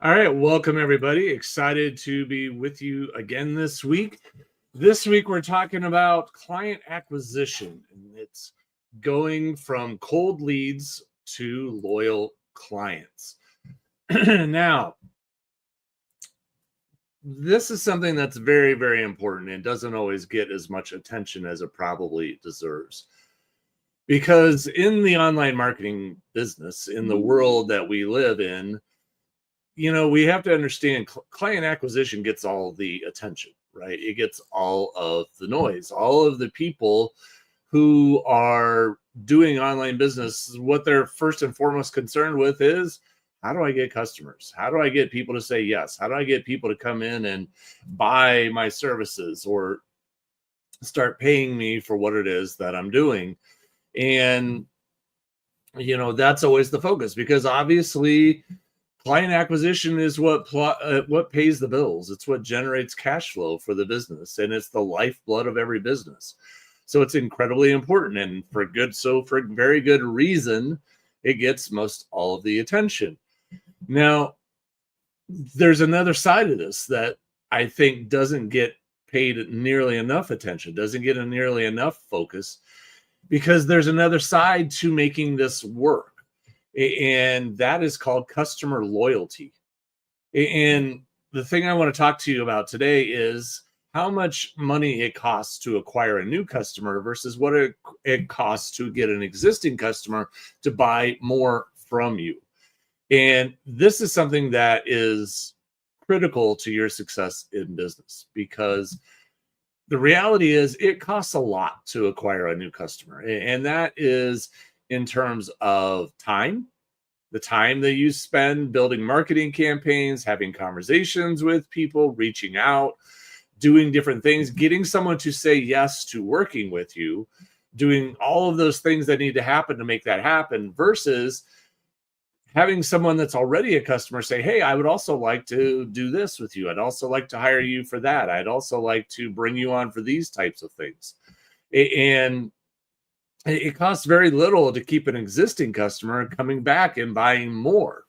All right, welcome everybody. Excited to be with you again this week. This week we're talking about client acquisition, and it's going from cold leads to loyal clients. Now, this is something that's very, very important and doesn't always get as much attention as it probably deserves. Because in the online marketing business, in the world that we live in, we have to understand client acquisition gets all the attention, right? It gets all of the noise, all of the people who are doing online business. What they're first and foremost concerned with is, how do I get customers? How do I get people to say yes? How do I get people to come in and buy my services or start paying me for what it is that I'm doing? And, that's always the focus, because obviously client acquisition is what pays the bills. It's what generates cash flow for the business, and it's the lifeblood of every business. So it's incredibly important, and for very good reason, it gets most all of the attention. Now, there's another side of this that I think doesn't get paid nearly enough attention, doesn't get nearly enough focus, because there's another side to making this work, and that is called customer loyalty. And the thing I want to talk to you about today is how much money it costs to acquire a new customer versus what it costs to get an existing customer to buy more from you. And this is something that is critical to your success in business, because the reality is it costs a lot to acquire a new customer. And that is in terms of time, the time that you spend building marketing campaigns, having conversations with people, reaching out, doing different things, getting someone to say yes to working with you, doing all of those things that need to happen to make that happen, versus having someone that's already a customer say, hey, I would also like to do this with you. I'd also like to hire you for that. I'd also like to bring you on for these types of things. And it costs very little to keep an existing customer coming back and buying more.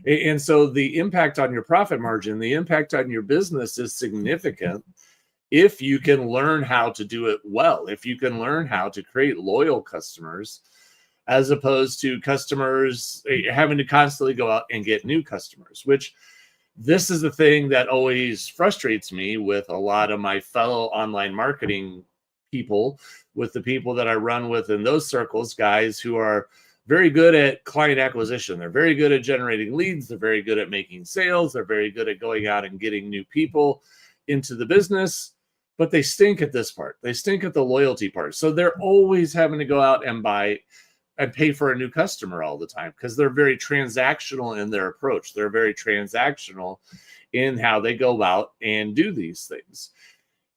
And so the impact on your profit margin, the impact on your business is significant if you can learn how to do it well, if you can learn how to create loyal customers, as opposed to customers having to constantly go out and get new customers, which this is the thing that always frustrates me with a lot of my fellow online marketing people, with the people that I run with in those circles, guys who are very good at client acquisition. They're very good at generating leads. They're very good at making sales. They're very good at going out and getting new people into the business, but they stink at this part. They stink at the loyalty part. So they're always having to go out and buy and pay for a new customer all the time, because they're very transactional in their approach. They're very transactional in how they go about and do these things.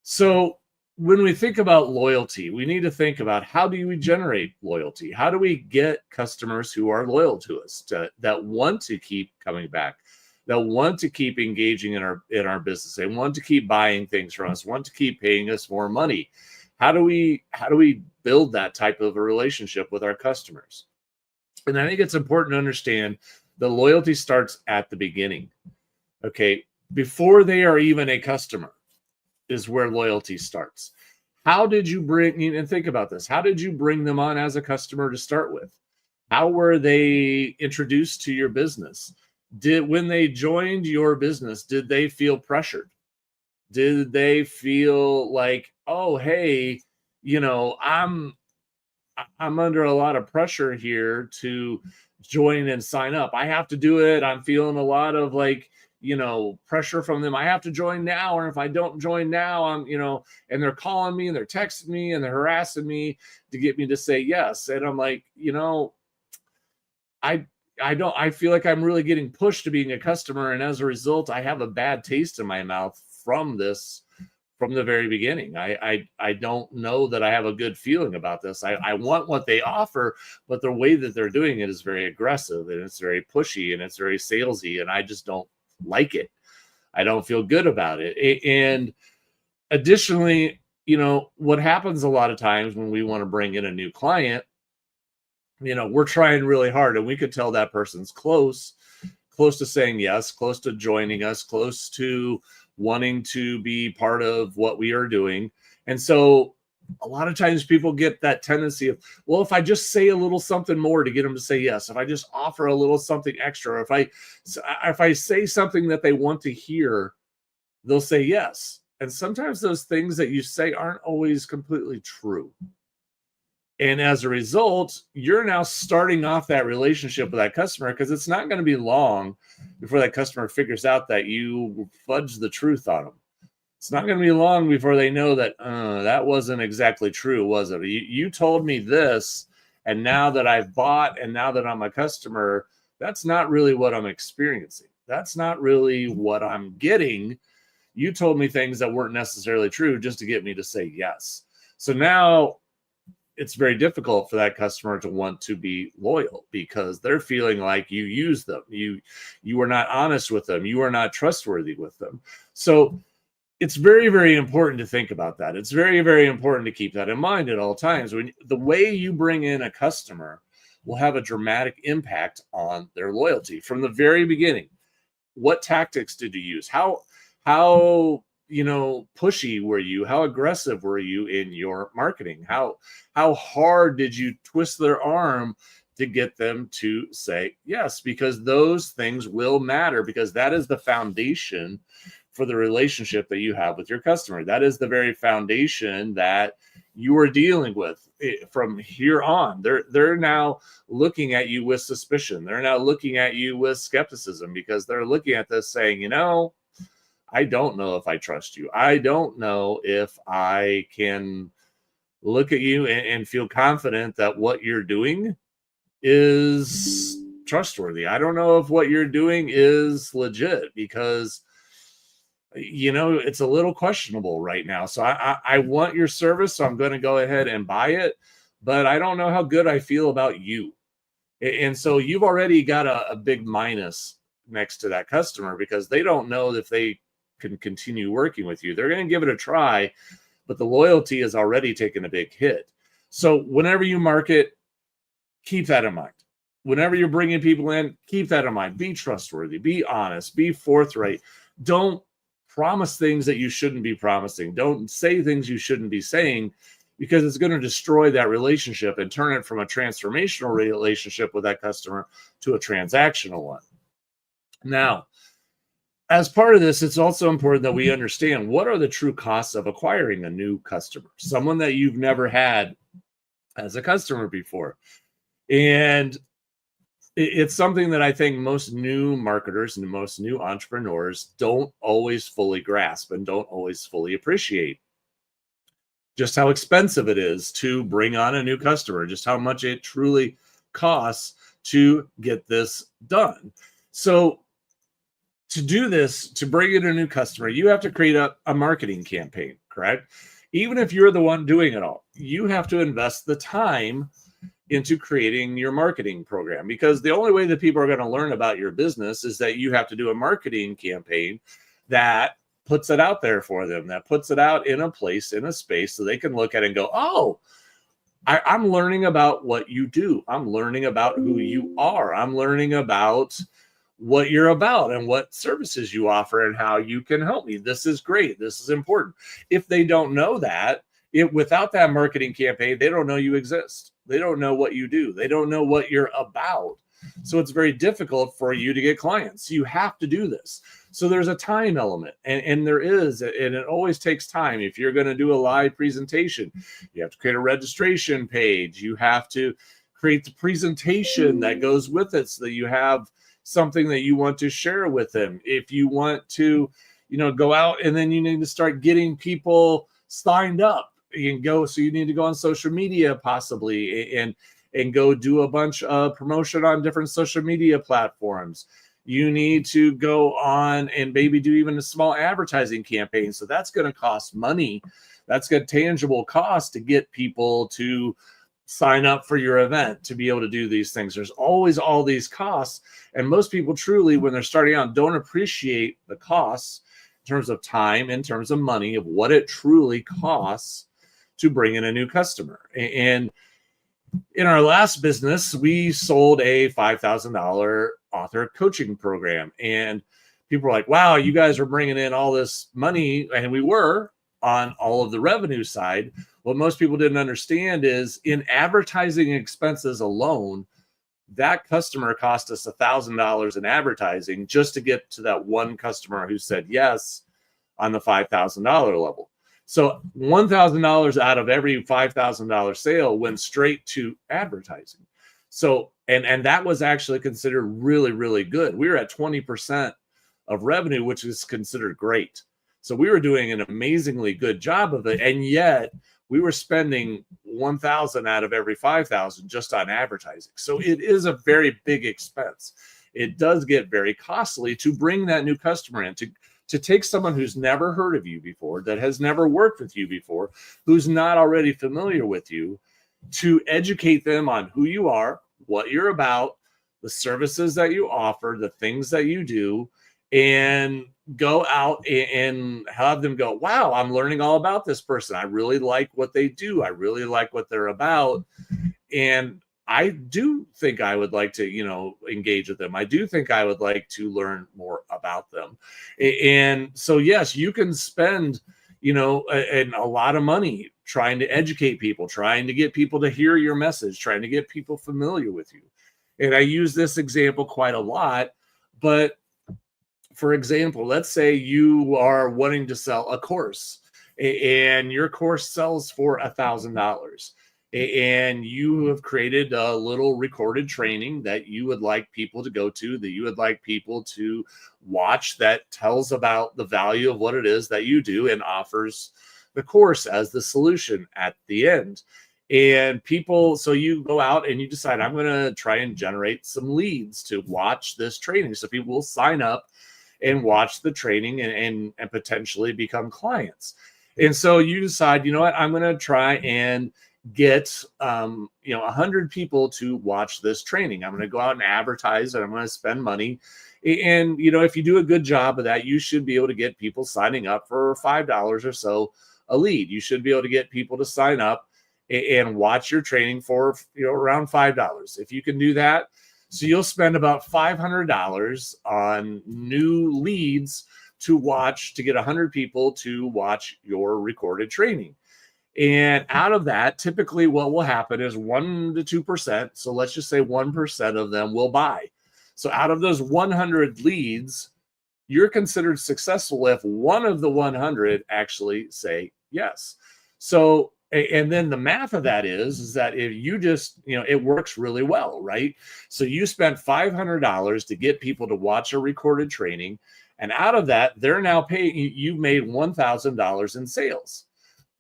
So when we think about loyalty, we need to think about, how do we generate loyalty? How do we get customers who are loyal to us, that want to keep coming back, that want to keep engaging in our business, they want to keep buying things from us, want to keep paying us more money? How do we build that type of a relationship with our customers? And I think it's important to understand the loyalty starts at the beginning. Okay, before they are even a customer is where loyalty starts. How did you bring, and think about this, how did you bring them on as a customer to start with? How were they introduced to your business? When they joined your business, did they feel pressured? Did they feel like, oh, hey, I'm under a lot of pressure here to join and sign up. I have to do it. I'm feeling a lot of pressure from them. I have to join now, or if I don't join now, and they're calling me and they're texting me and they're harassing me to get me to say yes. And I'm like, I feel like I'm really getting pushed to being a customer. And as a result, I have a bad taste in my mouth from this from the very beginning. I don't know that I have a good feeling about this. I want what they offer, but the way that they're doing it is very aggressive, and it's very pushy, and it's very salesy, and I just don't like it. I don't feel good about it. And additionally, what happens a lot of times when we want to bring in a new client, we're trying really hard, and we could tell that person's close close to saying yes, close to joining us, close to wanting to be part of what we are doing. And so a lot of times people get that tendency of, well, if I just say a little something more to get them to say yes, if I just offer a little something extra, or if I say something that they want to hear, they'll say yes. And sometimes those things that you say aren't always completely true. And as a result, you're now starting off that relationship with that customer, because it's not going to be long before that customer figures out that you fudged the truth on them. It's not going to be long before they know that that wasn't exactly true, was it? You told me this, and now that I've bought and now that I'm a customer, that's not really what I'm experiencing. That's not really what I'm getting. You told me things that weren't necessarily true just to get me to say yes. So now it's very difficult for that customer to want to be loyal, because they're feeling like you use them. You are not honest with them. You are not trustworthy with them. So it's very, very important to think about that. It's very, very important to keep that in mind at all times. When the way you bring in a customer will have a dramatic impact on their loyalty from the very beginning. What tactics did you use? How pushy were you? How aggressive were you in your marketing? How hard did you twist their arm to get them to say yes? Because those things will matter, because that is the foundation for the relationship that you have with your customer. That is the very foundation that you are dealing with from here on. They're now looking at you with suspicion. They're now looking at you with skepticism, because they're looking at this saying, I don't know if I trust you. I don't know if I can look at you and feel confident that what you're doing is trustworthy. I don't know if what you're doing is legit, because it's a little questionable right now. So I want your service, so I'm going to go ahead and buy it, but I don't know how good I feel about you. And so you've already got a big minus next to that customer, because they don't know if they can continue working with you. They're going to give it a try, but the loyalty is already taken a big hit. So whenever you market, keep that in mind. Whenever you're bringing people in, keep that in mind. Be trustworthy, be honest, be forthright. Don't promise things that you shouldn't be promising. Don't say things you shouldn't be saying, because it's going to destroy that relationship and turn it from a transformational relationship with that customer to a transactional one. Now, as part of this, it's also important that we understand what are the true costs of acquiring a new customer, someone that you've never had as a customer before. And it's something that I think most new marketers and most new entrepreneurs don't always fully grasp and don't always fully appreciate. Just how expensive it is to bring on a new customer, just how much it truly costs to get this done. So to do this, to bring in a new customer, you have to create a marketing campaign, correct? Even if you're the one doing it all, you have to invest the time into creating your marketing program, because the only way that people are going to learn about your business is that you have to do a marketing campaign that puts it out there for them, that puts it out in a place, in a space, so they can look at it and go, oh, I'm learning about what you do. I'm learning about who you are. I'm learning about what you're about and what services you offer and how you can help me. This is great. This is important. If they don't know that, without that marketing campaign, they don't know you exist. They don't know what you do. They don't know what you're about. So it's very difficult for you to get clients. You have to do this. So there's a time element, and there is, and it always takes time. If you're going to do a live presentation, you have to create a registration page. You have to create the presentation that goes with it, so that you have something that you want to share with them. If you want to, go out, and then you need to start getting people signed up. So you need to go on social media possibly and go do a bunch of promotion on different social media platforms. You need to go on and maybe do even a small advertising campaign. So that's going to cost money. That's got tangible cost to get people to sign up for your event, to be able to do these things. There's always all these costs. And most people truly, when they're starting out, don't appreciate the costs in terms of time, in terms of money, of what it truly costs to bring in a new customer. And In our last business, we sold a $5,000 author coaching program, and people were like, wow, you guys are bringing in all this money. And we were on all of the revenue side. What most people didn't understand is in advertising expenses alone, that customer cost us $1,000 in advertising just to get to that one customer who said yes on the $5,000 level. So $1,000 out of every $5,000 sale went straight to advertising. So, and that was actually considered really, really good. We were at 20% of revenue, which is considered great. So we were doing an amazingly good job of it. And yet we were spending 1,000 out of every 5,000 just on advertising. So it is a very big expense. It does get very costly to bring that new customer in, to take someone who's never heard of you before, that has never worked with you before, who's not already familiar with you, to educate them on who you are, what you're about, the services that you offer, the things that you do, and go out and have them go, wow, I'm learning all about this person. I really like what they do. I really like what they're about. And I do think I would like to, engage with them. I do think I would like to learn more about them. And so, yes, you can spend, a lot of money trying to educate people, trying to get people to hear your message, trying to get people familiar with you. And I use this example quite a lot. But for example, let's say you are wanting to sell a course and your course sells for $1,000. And you have created a little recorded training that you would like people to go to, that you would like people to watch, that tells about the value of what it is that you do and offers the course as the solution at the end. And people, so you go out and you decide, I'm going to try and generate some leads to watch this training. So people will sign up and watch the training and potentially become clients. And so you decide, I'm going to try and get 100 people to watch this training. I'm going to go out and advertise, and I'm going to spend money. And if you do a good job of that, you should be able to get people signing up for $5 or so a lead. You should be able to get people to sign up and watch your training for around $5. If you can do that, so you'll spend about $500 on new leads to get 100 people to watch your recorded training. And out of that, typically what will happen is 1 to 2%. So let's just say 1% of them will buy. So out of those 100 leads, you're considered successful if one of the 100 actually say yes. So, and then the math of that is that if you just, it works really well, right? So you spent $500 to get people to watch a recorded training. And out of that, they're now paying, you've made $1,000 in sales.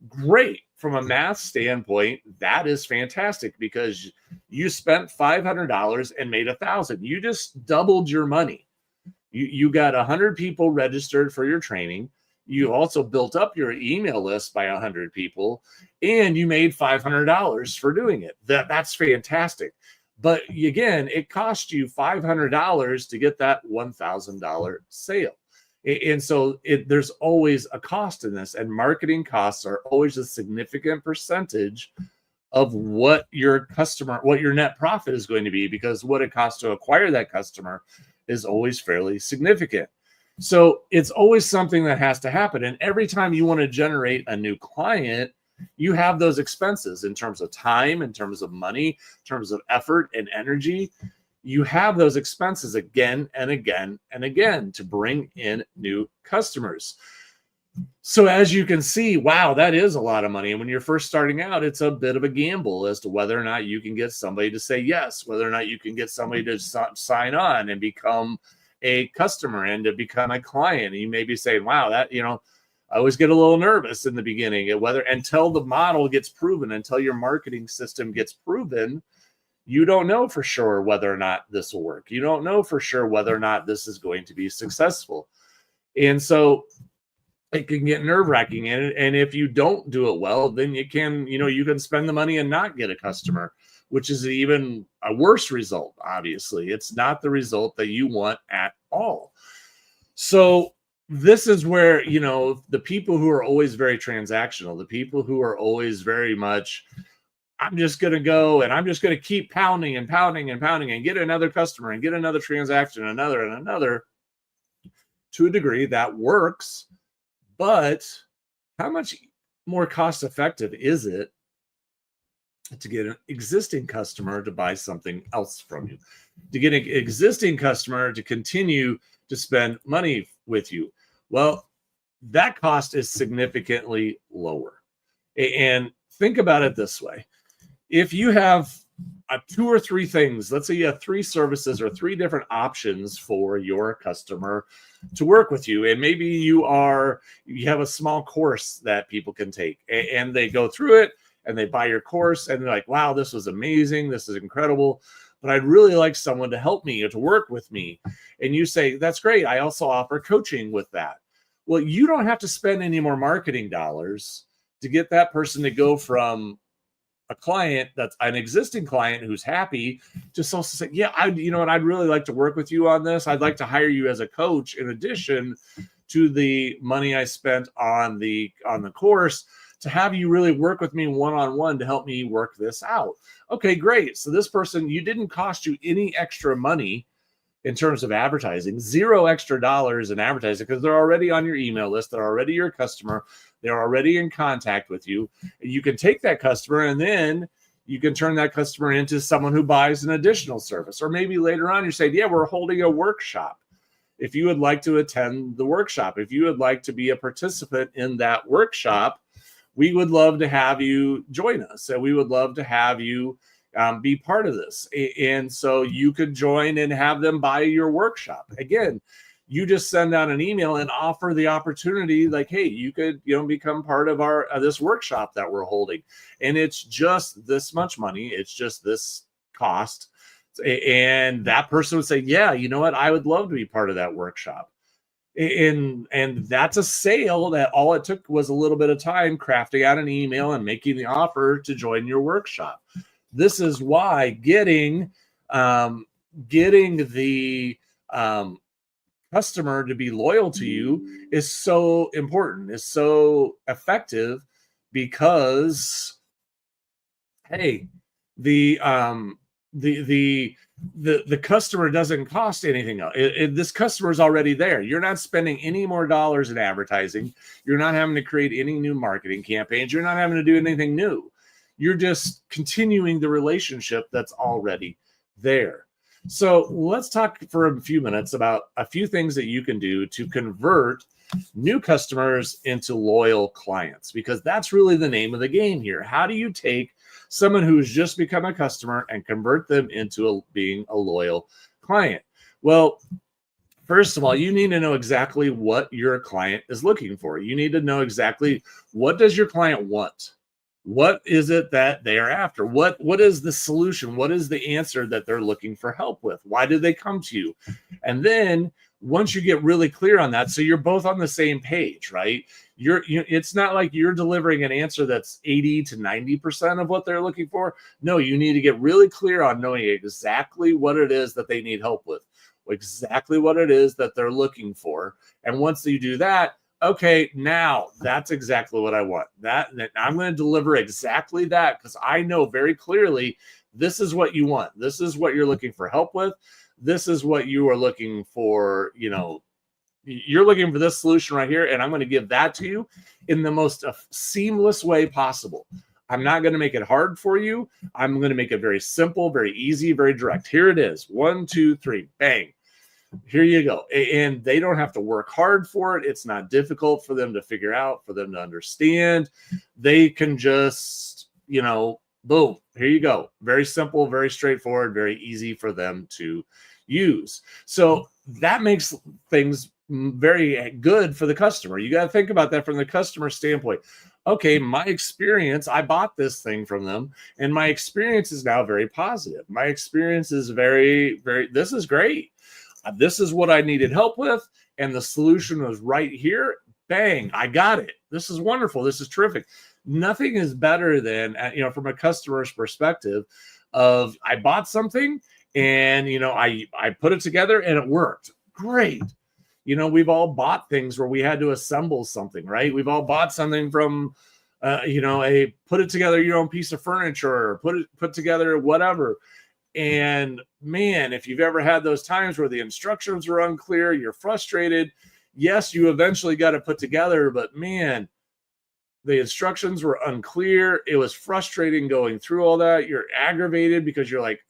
Great. From a math standpoint, that is fantastic because you spent $500 and made $1,000. You just doubled your money. You got 100 people registered for your training. You also built up your email list by 100 people, and you made $500 for doing it. That's fantastic. But again, it cost you $500 to get that $1,000 sale. And so there's always a cost in this, and marketing costs are always a significant percentage of what your net profit is going to be, because what it costs to acquire that customer is always fairly significant. So it's always something that has to happen. And every time you want to generate a new client, you have those expenses in terms of time, in terms of money, in terms of effort and energy. You have those expenses again and again and again to bring in new customers. So as you can see, wow, that is a lot of money. And when you're first starting out, it's a bit of a gamble as to whether or not you can get somebody to say yes, whether or not you can get somebody to sign on and become a customer and to become a client. And you may be saying, wow, that, I always get a little nervous in the beginning until the model gets proven, until your marketing system gets proven. You don't know for sure whether or not this will work. You don't know for sure whether or not this is going to be successful. And so it can get nerve-wracking. And if you don't do it well, then you can spend the money and not get a customer, which is even a worse result. Obviously, it's not the result that you want at all. So this is where, the people who are always very transactional, the people who are always very much I'm just going to go and I'm just going to keep pounding and pounding and pounding and get another customer and get another transaction, another and another. To a degree, that works. But how much more cost effective is it to get an existing customer to buy something else from you, to get an existing customer to continue to spend money with you? Well, that cost is significantly lower. And think about it this way. If you have 2 or 3 things, let's say you have 3 services or 3 different options for your customer to work with you, and maybe you have a small course that people can take, and they go through it and they buy your course and they're like, wow, this was amazing, this is incredible, but I'd really like someone to help me or to work with me. And you say, that's great, I also offer coaching with that. Well, you don't have to spend any more marketing dollars to get that person to go from a client that's an existing client who's happy just also say, yeah, I'd really like to work with you on this. I'd like to hire you as a coach in addition to the money I spent on the course, to have you really work with me one-on-one to help me work this out. Okay, great. So this person, you didn't cost you any extra money in terms of advertising, $0 extra dollars in advertising, because they're already on your email list. They're already your customer. They're already in contact with you. You can take that customer and then you can turn that customer into someone who buys an additional service. Or maybe later on you say, yeah, we're holding a workshop. If you would like to attend the workshop, if you would like to be a participant in that workshop, we would love to have you join us. And we would love to have you be part of this. And so you could join and have them buy your workshop. Again, you just send out an email and offer the opportunity, like, hey, you could, become part of our this workshop that we're holding. And it's just this much money. It's just this cost. And that person would say, yeah, you know what? I would love to be part of that workshop. And that's a sale that all it took was a little bit of time crafting out an email and making the offer to join your workshop. This is why getting the customer to be loyal to you is so important, is so effective, because, hey, the customer doesn't cost anything else. This customer is already there. You're not spending any more dollars in advertising. You're not having to create any new marketing campaigns. You're not having to do anything new. You're just continuing the relationship that's already there. So let's talk for a few minutes about a few things that you can do to convert new customers into loyal clients, because that's really the name of the game here. How do you take someone who's just become a customer and convert them into being a loyal client? Well, first of all, you need to know exactly what your client is looking for. You need to know exactly, what does your client want? What is it that they are after? What is the solution? What is the answer that they're looking for help with? Why did they come to you? And then once you get really clear on that, so you're both on the same page, right? It's not like you're delivering an answer that's 80 to 90% of what they're looking for. No, you need to get really clear on knowing exactly what it is that they need help with, exactly what it is that they're looking for. And once you do that, okay, now that's exactly what I want. That I'm going to deliver exactly that, because I know very clearly this is what you want. This is what you're looking for help with. This is what you are looking for. You're looking for this solution right here, and I'm going to give that to you in the most seamless way possible. I'm not going to make it hard for you. I'm going to make it very simple, very easy, very direct. Here it is. 1, 2, 3, bang. Here you go. And they don't have to work hard for it. It's not difficult for them to figure out, for them to understand. They can just, boom, here you go. Very simple, very straightforward, very easy for them to use. So that makes things very good for the customer. You got to think about that from the customer standpoint. Okay, my experience, I bought this thing from them, and my experience is now very positive. My experience is very, very, this is great. This is what I needed help with, and the solution was right here. Bang, I got it. This is wonderful. This is terrific. Nothing is better than, from a customer's perspective of, I bought something and, I put it together and it worked. Great. We've all bought things where we had to assemble something, right? We've all bought something from a put it together your own piece of furniture, or put together whatever. And man, if you've ever had those times where the instructions are unclear, you're frustrated. Yes, you eventually got it put together, but man, the instructions were unclear. It was frustrating going through all that. You're aggravated because you're like,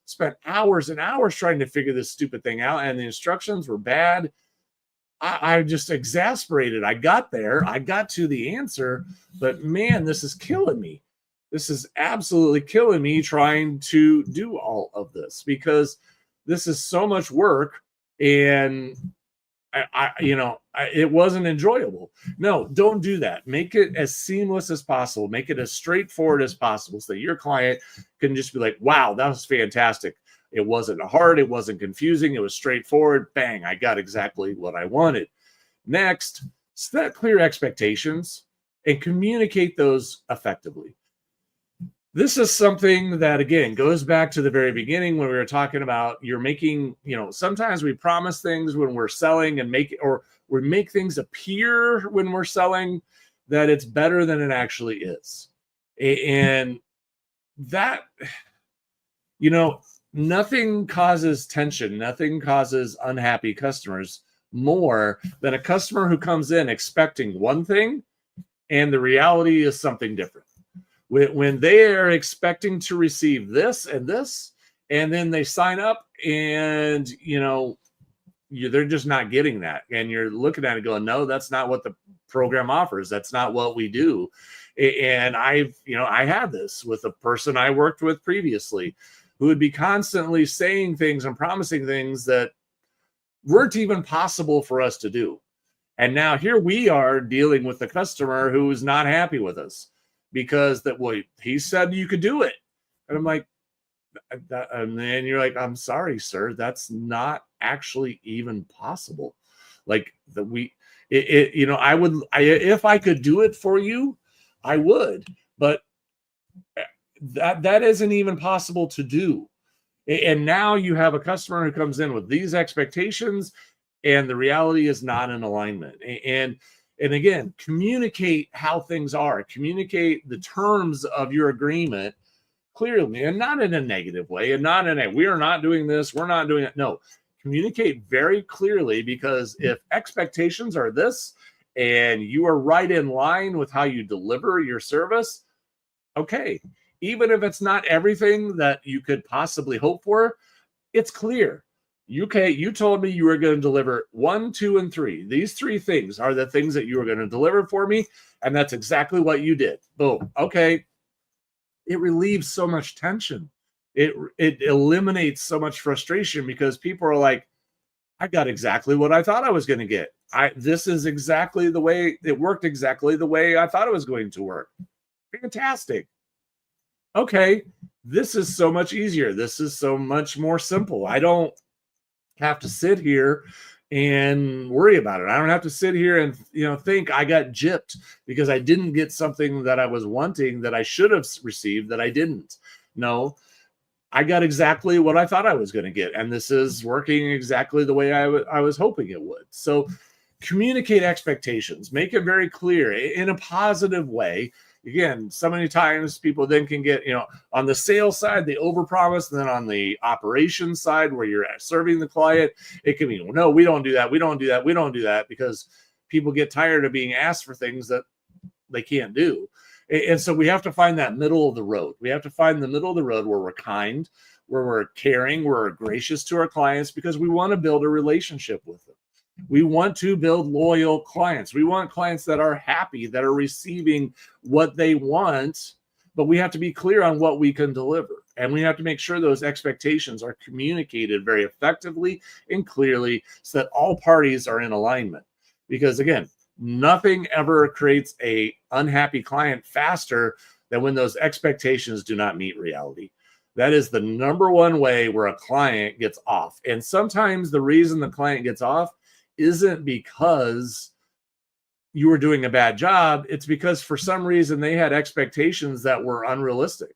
spent hours and hours trying to figure this stupid thing out, and the instructions were bad. I just exasperated. I got there. I got to the answer, but man, this is killing me. This is absolutely killing me trying to do all of this, because this is so much work, and it wasn't enjoyable. No, don't do that. Make it as seamless as possible. Make it as straightforward as possible so that your client can just be like, wow, that was fantastic. It wasn't hard. It wasn't confusing. It was straightforward. Bang, I got exactly what I wanted. Next, set clear expectations and communicate those effectively. This is something that, again, goes back to the very beginning when we were talking about you're making, sometimes we promise things when we're selling and we make things appear when we're selling that it's better than it actually is. And that, nothing causes tension, nothing causes unhappy customers more than a customer who comes in expecting one thing and the reality is something different. When they are expecting to receive this, and then they sign up and, they're just not getting that. And you're looking at it going, no, that's not what the program offers. That's not what we do. And I had this with a person I worked with previously who would be constantly saying things and promising things that weren't even possible for us to do. And now here we are dealing with the customer who is not happy with us because he said you could do it. And I'm like, and then you're like, I'm sorry, sir, that's not actually even possible. Like if I could do it for you, I would, but that isn't even possible to do. And now you have a customer who comes in with these expectations and the reality is not in alignment. And again, communicate how things are, communicate the terms of your agreement clearly, and not in a negative way, and not in we are not doing this, we're not doing it. No, communicate very clearly, because if expectations are this and you are right in line with how you deliver your service, okay, even if it's not everything that you could possibly hope for, it's clear. You told me you were going to deliver 1, 2, and 3. These 3 things are the things that you were going to deliver for me, and that's exactly what you did. Boom. Okay. It relieves so much tension. It eliminates so much frustration, because people are like, I got exactly what I thought I was going to get. This is exactly the way it worked, exactly the way I thought it was going to work. Fantastic. Okay, this is so much easier. This is so much more simple. I don't have to sit here and worry about it. I don't have to sit here and think I got gypped because I didn't get something that I was wanting that I should have received that I didn't. No, I got exactly what I thought I was going to get, and this is working exactly the way I was hoping it would. So communicate expectations, make it very clear in a positive way. Again, so many times people then can get, on the sales side, they overpromise. And then on the operations side, where you're serving the client, it can be, no, we don't do that. We don't do that. We don't do that, because people get tired of being asked for things that they can't do. And so we have to find that middle of the road. We have to find the middle of the road where we're kind, where we're caring, where we're gracious to our clients, because we want to build a relationship with them. We want to build loyal clients. We want clients that are happy, that are receiving what they want, but we have to be clear on what we can deliver. And we have to make sure those expectations are communicated very effectively and clearly so that all parties are in alignment. Because again, nothing ever creates an unhappy client faster than when those expectations do not meet reality. That is the number one way where a client gets off. And sometimes the reason the client gets off isn't because you were doing a bad job. It's because for some reason they had expectations that were unrealistic.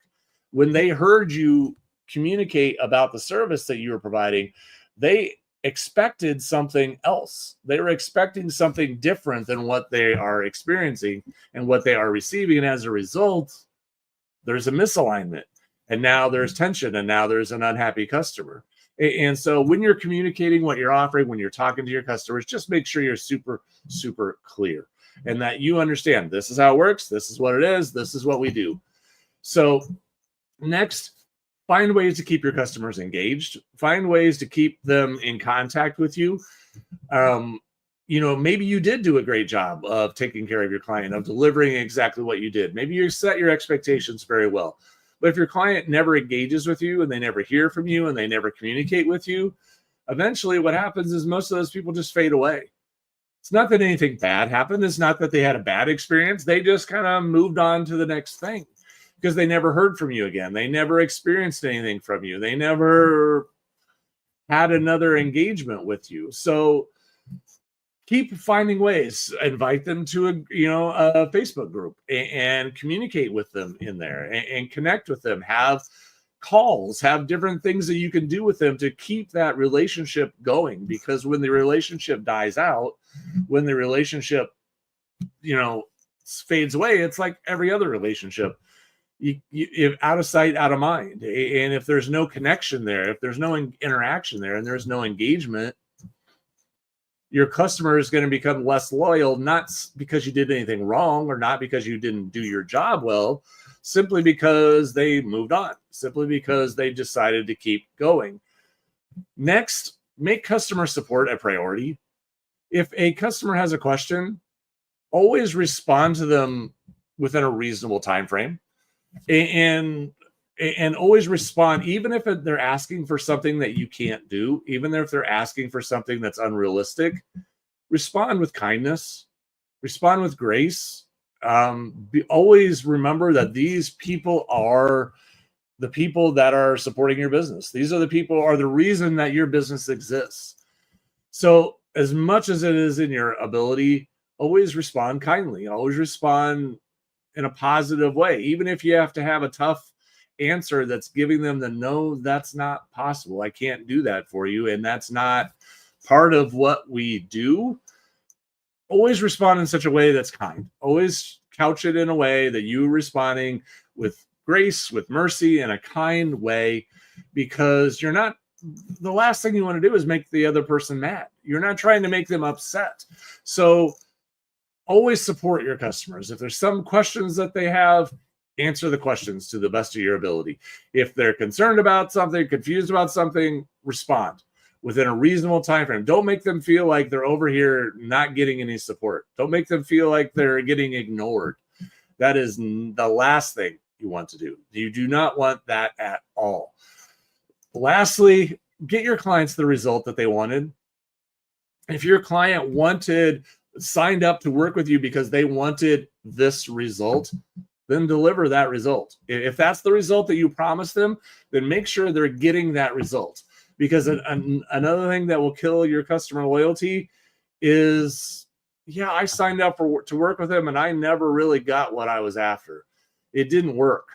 When they heard you communicate about the service that you were providing, they expected something else. They were expecting something different than what they are experiencing and what they are receiving. And as a result, there's a misalignment. And now there's tension. And now there's an unhappy customer. And so when you're communicating what you're offering, when you're talking to your customers, just make sure you're super, super clear and that you understand this is how it works. This is what it is. This is what we do. So next, find ways to keep your customers engaged. Find ways to keep them in contact with you. Maybe you did do a great job of taking care of your client, of delivering exactly what you did. Maybe you set your expectations very well. But if your client never engages with you and they never hear from you and they never communicate with you, eventually what happens is most of those people just fade away. It's not that anything bad happened. It's not that they had a bad experience. They just kind of moved on to the next thing because they never heard from you again. They never experienced anything from you. They never had another engagement with you. So keep finding ways. Invite them to a Facebook group and communicate with them in there and connect with them. Have calls, have different things that you can do with them to keep that relationship going. Because when the relationship dies out, when the relationship, fades away, it's like every other relationship. You out of sight, out of mind. And if there's no connection there, if there's no interaction there, and there's no engagement, your customer is going to become less loyal, not because you did anything wrong or not because you didn't do your job well, simply because they moved on, simply because they decided to keep going. Next, make customer support a priority. If a customer has a question, always respond to them within a reasonable time frame. And always respond, even if they're asking for something that you can't do, even if they're asking for something that's unrealistic, respond with kindness, respond with grace. Always remember that these people are the people that are supporting your business. These are the people are the reason that your business exists. So as much as it is in your ability, always respond kindly, always respond in a positive way, even if you have to have a tough answer that's giving them the no, that's not possible. I can't do that for you. And that's not part of what we do. Always respond in such a way that's kind. Always couch it in a way that you responding with grace, with mercy, in a kind way, because you're not, the last thing you want to do is make the other person mad. You're not trying to make them upset. So always support your customers. If there's some questions that they have, answer the questions to the best of your ability. If they're concerned about something, confused about something, respond within a reasonable time frame. Don't make them feel like they're over here not getting any support. Don't make them feel like they're getting ignored. That is the last thing you want to do. You do not want that at all. Lastly, get your clients the result that they wanted. If your client signed up to work with you because they wanted this result, then deliver that result. If that's the result that you promised them, then make sure they're getting that result. Because another thing that will kill your customer loyalty is, I signed up to work with them and I never really got what I was after. It didn't work.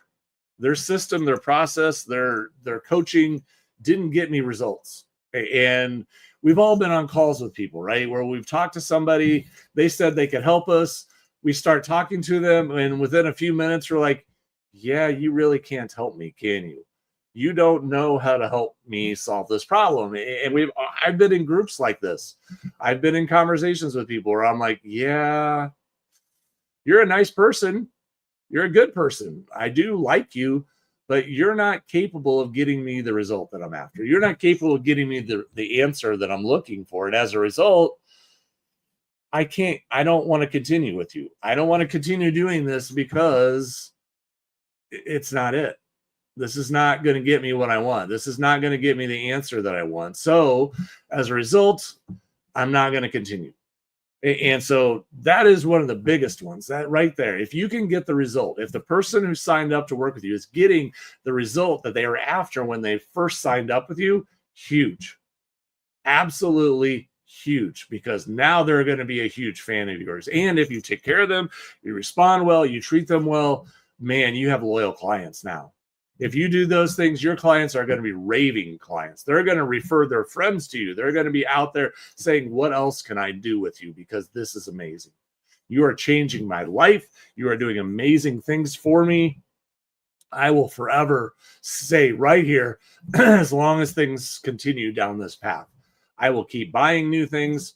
Their system, their process, their coaching didn't get me results. And we've all been on calls with people, right? Where we've talked to somebody, they said they could help us. We start talking to them, and within a few minutes, we're like, yeah, you really can't help me, can you? You don't know how to help me solve this problem. And I've been in groups like this. I've been in conversations with people where I'm like, yeah, you're a nice person. You're a good person. I do like you, but you're not capable of getting me the result that I'm after. You're not capable of getting me the answer that I'm looking for. And as a result, I don't want to continue with you. I don't want to continue doing this because it's not it. This is not going to get me what I want. This is not going to get me the answer that I want. So as a result, I'm not going to continue. And so that is one of the biggest ones, that right there. If you can get the result, if the person who signed up to work with you is getting the result that they were after when they first signed up with you, huge. Absolutely huge, because now they're going to be a huge fan of yours. And if you take care of them, you respond well, you treat them well, man, you have loyal clients now. If you do those things, your clients are going to be raving clients. They're going to refer their friends to you. They're going to be out there saying, what else can I do with you? Because this is amazing. You are changing my life. You are doing amazing things for me. I will forever say right here, as long as things continue down this path, I will keep buying new things.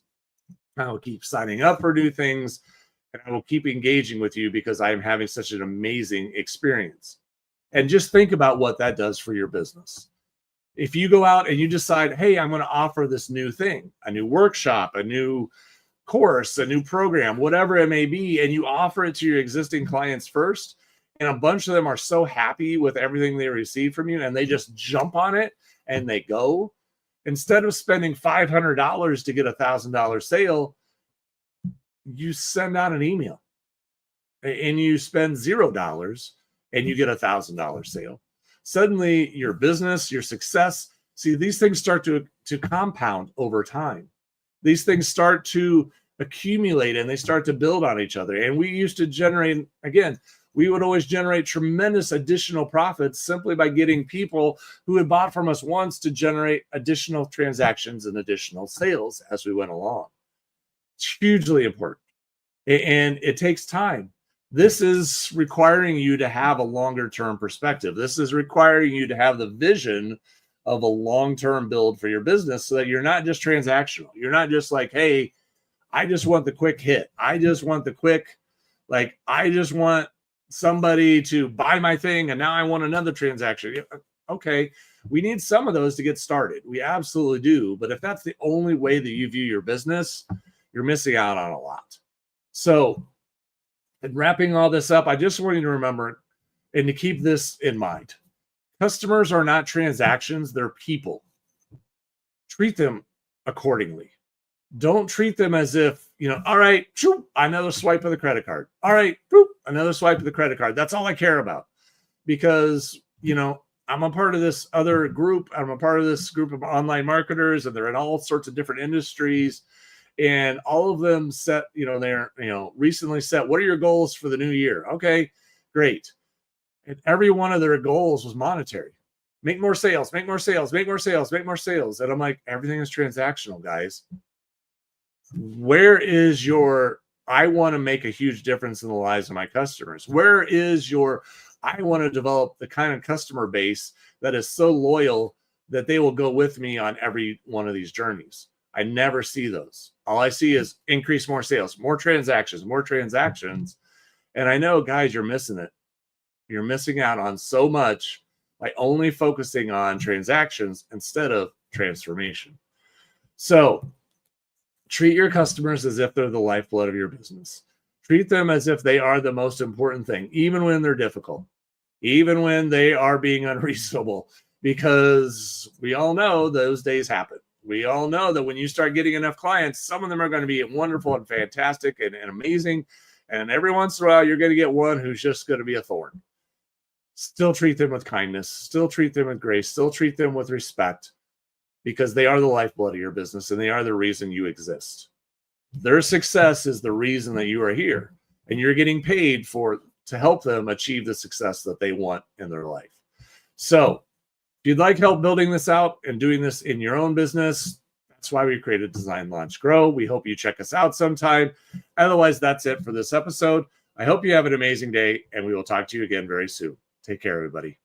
I will keep signing up for new things, and I will keep engaging with you because I am having such an amazing experience. And just think about what that does for your business. If you go out and you decide, hey, I'm going to offer this new thing, a new workshop, a new course, a new program, whatever it may be, and you offer it to your existing clients first, and a bunch of them are so happy with everything they receive from you and they just jump on it and they go, instead of spending $500 to get a $1,000 sale, you send out an email and you spend $0 and you get a $1,000 sale. Suddenly your business, your success, see, these things start to compound over time. These things start to accumulate and they start to build on each other. And we used to generate, again, we would always generate tremendous additional profits simply by getting people who had bought from us once to generate additional transactions and additional sales as we went along. It's hugely important. And it takes time. This is requiring you to have a longer term perspective. This is requiring you to have the vision of a long-term build for your business so that you're not just transactional. You're not just like, hey, I just want the quick hit. I just want the quick, like, I just want somebody to buy my thing and now I want another transaction. Okay, we need some of those to get started. We absolutely do. But if that's the only way that you view your business, you're missing out on a lot. So, in wrapping all this up, I just want you to remember and to keep this in mind. Customers are not transactions, they're people. Treat them accordingly. Don't treat them as if, all right, another swipe of the credit card. All right, another swipe of the credit card. That's all I care about. Because, I'm a part of this other group. I'm a part of this group of online marketers, and they're in all sorts of different industries. And all of them set, they're, recently set, what are your goals for the new year? Okay, great. And every one of their goals was monetary. Make more sales, make more sales, make more sales, make more sales. And I'm like, everything is transactional, guys. Where is your, I want to make a huge difference in the lives of my customers? Where is your, I want to develop the kind of customer base that is so loyal that they will go with me on every one of these journeys? I never see those. All I see is increase more sales, more transactions, more transactions. And I know, guys, you're missing it. You're missing out on so much by only focusing on transactions instead of transformation. So treat your customers as if they're the lifeblood of your business. Treat them as if they are the most important thing, even when they're difficult, even when they are being unreasonable, because we all know those days happen. We all know that when you start getting enough clients, some of them are going to be wonderful and fantastic and amazing. And every once in a while, you're going to get one who's just going to be a thorn. Still treat them with kindness. Still treat them with grace. Still treat them with respect, because they are the lifeblood of your business and they are the reason you exist. Their success is the reason that you are here, and you're getting paid to help them achieve the success that they want in their life. So if you'd like help building this out and doing this in your own business, that's why we created Design, Launch, Grow. We hope you check us out sometime. Otherwise, that's it for this episode. I hope you have an amazing day, and we will talk to you again very soon. Take care, everybody.